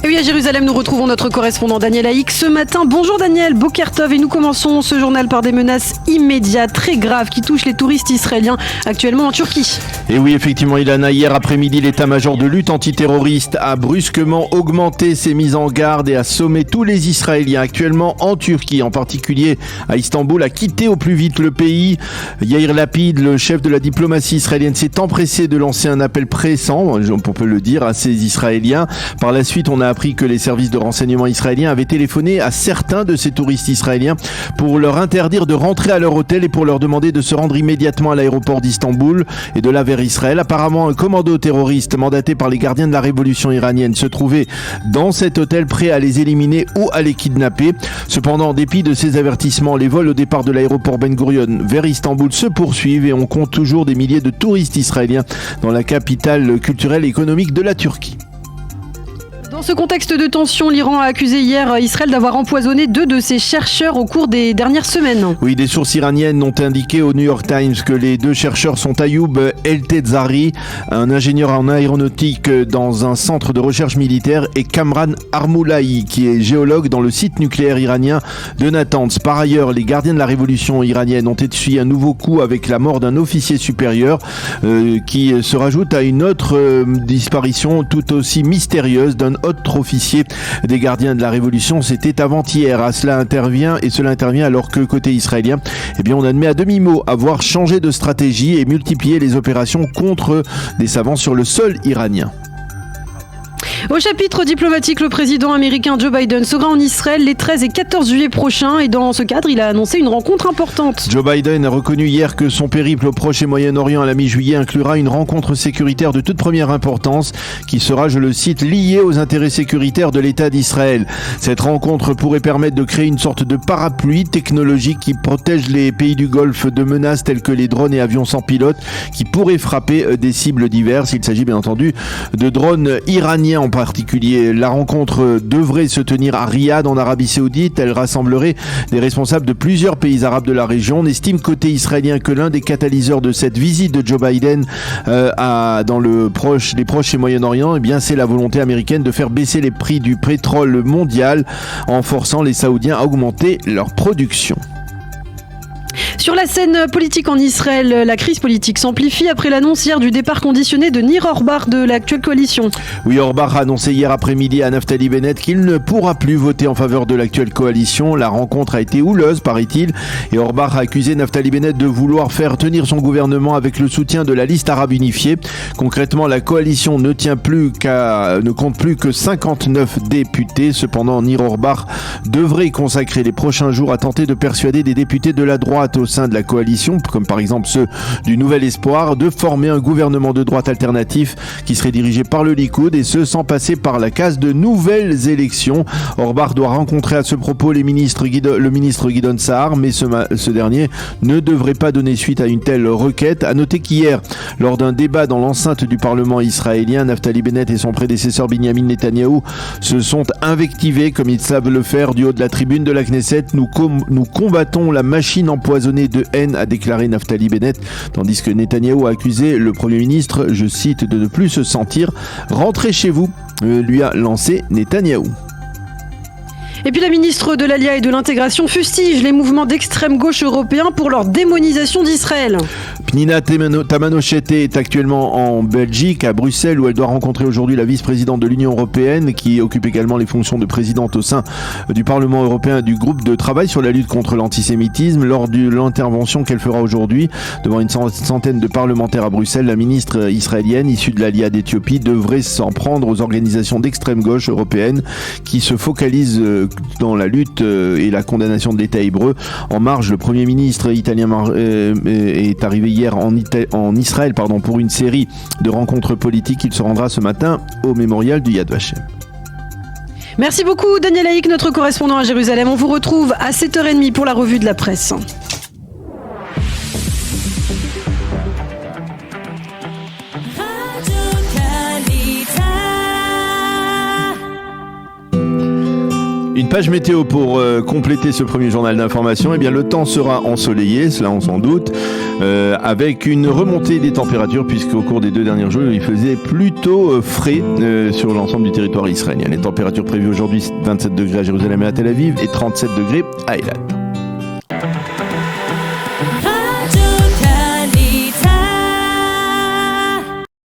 Et oui, à Jérusalem, nous retrouvons notre correspondant Daniel Haïk ce matin. Bonjour Daniel, Boker Tov, et nous commençons ce journal par des menaces immédiates, très graves, qui touchent les touristes israéliens actuellement en Turquie. Et oui, effectivement, Ilana, hier après-midi, l'état-major de lutte antiterroriste a brusquement augmenté ses mises en garde et a sommé tous les Israéliens actuellement en Turquie, en particulier à Istanbul, à quitter au plus vite le pays. Yair Lapid, le chef de la diplomatie israélienne, s'est empressé de lancer un appel pressant, on peut le dire, à ces Israéliens. Par la suite, on a appris que les services de renseignement israéliens avaient téléphoné à certains de ces touristes israéliens pour leur interdire de rentrer à leur hôtel et pour leur demander de se rendre immédiatement à l'aéroport d'Istanbul et de là vers Israël. Apparemment, un commando terroriste mandaté par les gardiens de la révolution iranienne se trouvait dans cet hôtel prêt à les éliminer ou à les kidnapper. Cependant, en dépit de ces avertissements, les vols au départ de l'aéroport Ben Gurion vers Istanbul se poursuivent et on compte toujours des milliers de touristes israéliens dans la capitale culturelle et économique de la Turquie. Dans ce contexte de tension, l'Iran a accusé hier Israël d'avoir empoisonné 2 de ses chercheurs au cours des dernières semaines. Oui, des sources iraniennes ont indiqué au New York Times que les 2 chercheurs sont Ayoub El-Tedzari, un ingénieur en aéronautique dans un centre de recherche militaire, et Kamran Armoulaï, qui est géologue dans le site nucléaire iranien de Natanz. Par ailleurs, les gardiens de la révolution iranienne ont essuyé un nouveau coup avec la mort d'un officier supérieur qui se rajoute à une autre disparition tout aussi mystérieuse d'un autre officier des gardiens de la révolution. C'était avant-hier. Cela intervient alors que côté israélien, on admet à demi-mot avoir changé de stratégie et multiplié les opérations contre des savants sur le sol iranien. Au chapitre diplomatique, le président américain Joe Biden sera en Israël les 13 et 14 juillet prochains et dans ce cadre, il a annoncé une rencontre importante. Joe Biden a reconnu hier que son périple au Proche et Moyen-Orient à la mi-juillet inclura une rencontre sécuritaire de toute première importance qui sera, je le cite, liée aux intérêts sécuritaires de l'État d'Israël. Cette rencontre pourrait permettre de créer une sorte de parapluie technologique qui protège les pays du Golfe de menaces telles que les drones et avions sans pilote qui pourraient frapper des cibles diverses. Il s'agit bien entendu de drones iraniens en particulier. La rencontre devrait se tenir à Riyad en Arabie Saoudite. Elle rassemblerait des responsables de plusieurs pays arabes de la région. On estime côté israélien que l'un des catalyseurs de cette visite de Joe Biden dans les Proches et Moyen-Orient, c'est la volonté américaine de faire baisser les prix du pétrole mondial en forçant les Saoudiens à augmenter leur production. Sur la scène politique en Israël, la crise politique s'amplifie après l'annonce hier du départ conditionné de Nir Orbar de l'actuelle coalition. Oui, Orbar a annoncé hier après-midi à Naftali Bennett qu'il ne pourra plus voter en faveur de l'actuelle coalition. La rencontre a été houleuse, paraît-il, et Orbar a accusé Naftali Bennett de vouloir faire tenir son gouvernement avec le soutien de la liste arabe unifiée. Concrètement, la coalition ne compte plus que 59 députés. Cependant, Nir Orbar devrait consacrer les prochains jours à tenter de persuader des députés de la droite au sein de la coalition, comme par exemple ceux du Nouvel Espoir, de former un gouvernement de droite alternatif qui serait dirigé par le Likoud, et ce sans passer par la case de nouvelles élections. Orbar doit rencontrer à ce propos le ministre Gideon Sa'ar, mais ce dernier ne devrait pas donner suite à une telle requête. À noter qu'hier, lors d'un débat dans l'enceinte du Parlement israélien, Naftali Bennett et son prédécesseur Binyamin Netanyahou se sont invectivés comme ils savent le faire du haut de la tribune de la Knesset. Nous combattons la machine empoisonnée de haine, a déclaré Naftali Bennett, tandis que Netanyahou a accusé le Premier ministre, je cite, de ne plus se sentir « rentrez chez vous », lui a lancé Netanyahou. Et puis la ministre de l'Alia et de l'Intégration fustige les mouvements d'extrême gauche européens pour leur démonisation d'Israël. Pnina Tamano-Shete est actuellement en Belgique, à Bruxelles, où elle doit rencontrer aujourd'hui la vice-présidente de l'Union européenne, qui occupe également les fonctions de présidente au sein du Parlement européen du groupe de travail sur la lutte contre l'antisémitisme. Lors de l'intervention qu'elle fera aujourd'hui devant une centaine de parlementaires à Bruxelles, la ministre israélienne issue de l'Alia d'Éthiopie devrait s'en prendre aux organisations d'extrême gauche européennes qui se focalisent dans la lutte et la condamnation de l'État hébreu. En marge, le Premier ministre italien est arrivé hier en Israël pour une série de rencontres politiques. Il se rendra ce matin au mémorial du Yad Vashem. Merci beaucoup Daniel Haïk, notre correspondant à Jérusalem. On vous retrouve à 7h30 pour la revue de la presse. Une page météo pour compléter ce premier journal d'information. Le temps sera ensoleillé, cela on s'en doute, avec une remontée des températures puisqu'au cours des 2 derniers jours, il faisait plutôt frais sur l'ensemble du territoire israélien. Les températures prévues aujourd'hui, 27 degrés à Jérusalem et à Tel Aviv et 37 degrés à Eilat.